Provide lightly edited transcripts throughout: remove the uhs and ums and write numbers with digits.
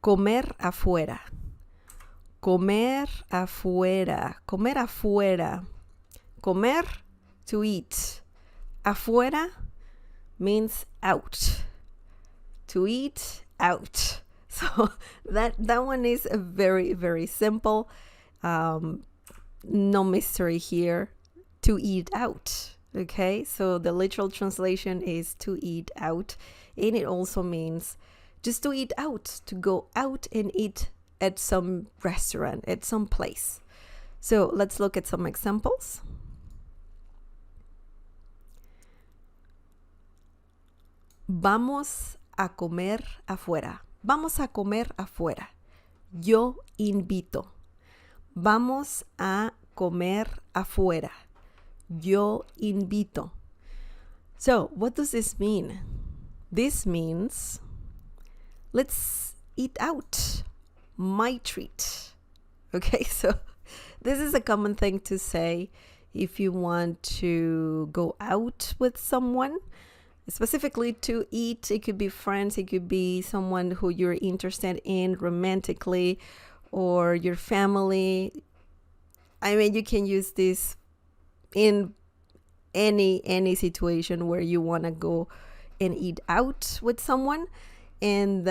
Comer afuera. Comer afuera. Comer afuera. Comer, to eat. Afuera means out. To eat, out. So that one is very, very simple. No mystery here. To eat out. Okay, so the literal translation is to eat out, and it also means just to eat out, to go out and eat at some restaurant, at some place. So let's look at some examples. Vamos a comer afuera. Vamos a comer afuera. Yo invito. Vamos a comer afuera. Yo invito. So, what does this mean? This means, let's eat out. My treat. Okay, so this is a common thing to say if you want to go out with someone, specifically to eat. It could be friends, it could be someone who you're interested in romantically, or your family. I mean, you can use this in any situation where you want to go and eat out with someone. And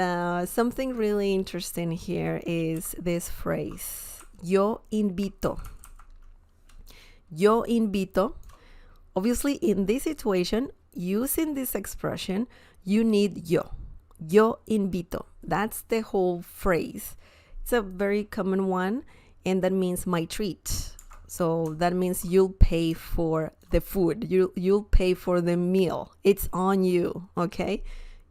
something really interesting here is this phrase, yo invito. Yo invito. Obviously, in this situation, using this expression, you need yo. Yo invito. That's the whole phrase. It's a very common one, and that means my treat. So that means you'll pay for the food. You'll pay for the meal. It's on you, okay?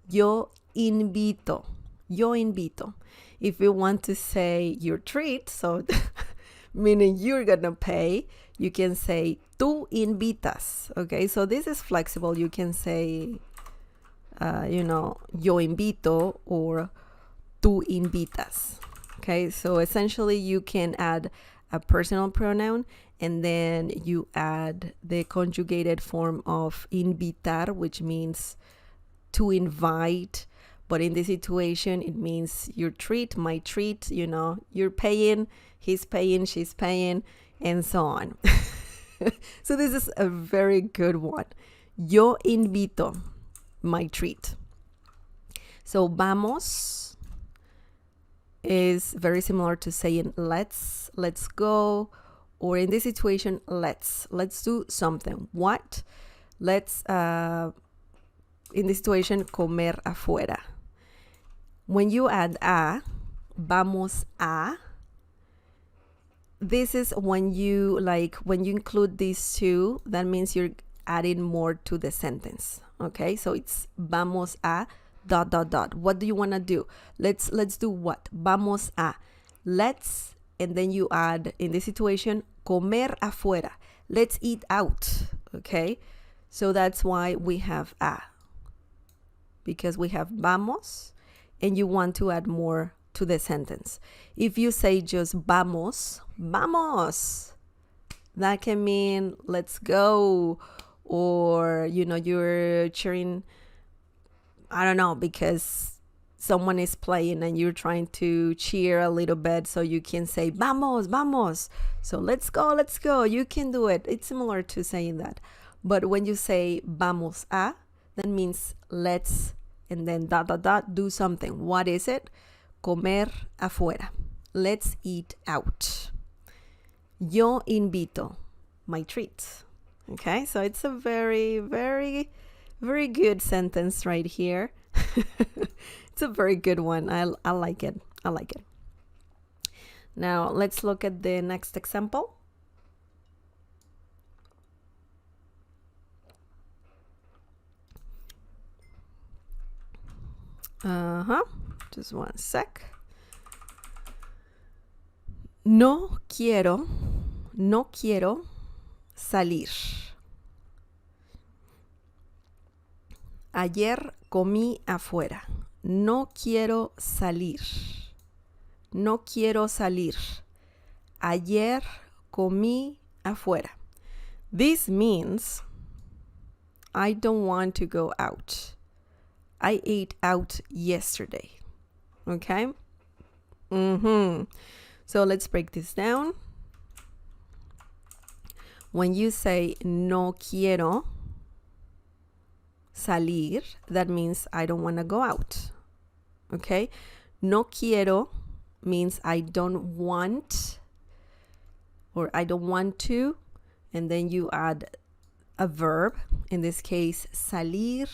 Yo invito. Yo invito. If you want to say your treat, so meaning you're gonna pay, you can say tú invitas, okay? So this is flexible. You can say, yo invito or tú invitas, okay? So essentially you can add a personal pronoun, and then you add the conjugated form of invitar, which means to invite. But in this situation, it means your treat, my treat, you're paying, he's paying, she's paying, and so on. So this is a very good one. Yo invito, my treat. So vamos is very similar to saying let's go, or in this situation, let's do something. What? Let's, in this situation, comer afuera. When you add a, vamos a, this is when you include these two, that means you're adding more to the sentence. Okay, so it's vamos a ... What do you want to do? Let's do what? Vamos a. Let's, and then you add, in this situation, comer afuera. Let's eat out. Okay, so that's why we have a, because we have vamos, and you want to add more to the sentence. If you say just vamos, that can mean let's go, or you're cheering, I don't know, because someone is playing and you're trying to cheer a little bit, so you can say vamos. So let's go. You can do it. It's similar to saying that. But when you say vamos a, that means let's, and then ... do something. What is it? Comer afuera. Let's eat out. Yo invito, my treat. Okay, so it's a very, very, very good sentence right here. It's a very good one. I like it. Now let's look at the next example. Just one sec. No quiero salir. Ayer comí afuera. No quiero salir. Ayer comí afuera. This means I don't want to go out. I ate out yesterday. Okay? So let's break this down. When you say no quiero salir, that means I don't want to go out. Okay? No quiero means I don't want, or I don't want to, and then you add a verb, in this case salir.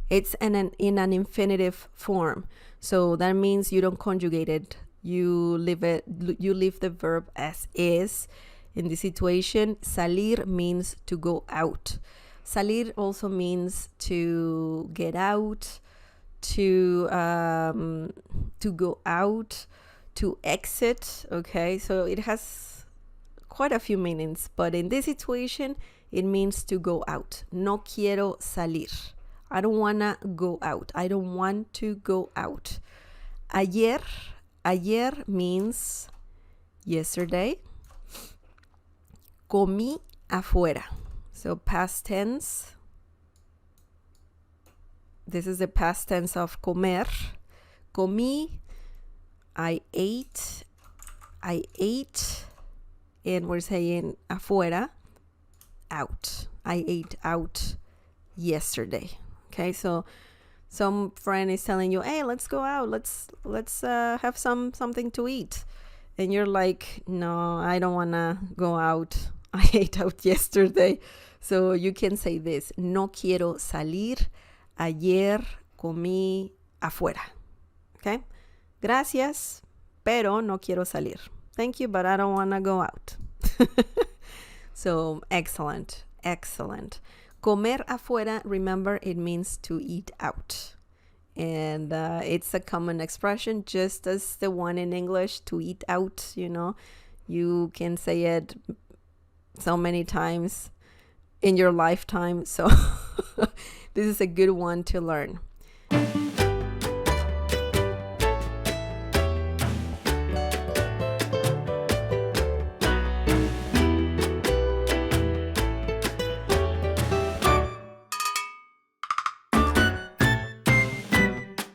It's in an infinitive form, so that means you don't conjugate it. You leave the verb as is. In this situation, salir means to go out. Salir also means to get out, to go out, to exit. Okay, so it has quite a few meanings, but in this situation it means to go out. No quiero salir. I don't wanna go out. I don't want to go out. Ayer means yesterday. Comí afuera. So past tense. This is the past tense of comer. Comí, I ate, and we're saying afuera, out. I ate out yesterday. Okay, so some friend is telling you, hey, let's go out, let's have something to eat, and you're like, no, I don't want to go out. I ate out yesterday. So you can say this: no quiero salir. Ayer comí afuera. Okay, gracias, pero no quiero salir. Thank you, but I don't want to go out. So excellent. Comer afuera, remember, it means to eat out. And it's a common expression, just as the one in English, to eat out. You can say it so many times in your lifetime. So this is a good one to learn.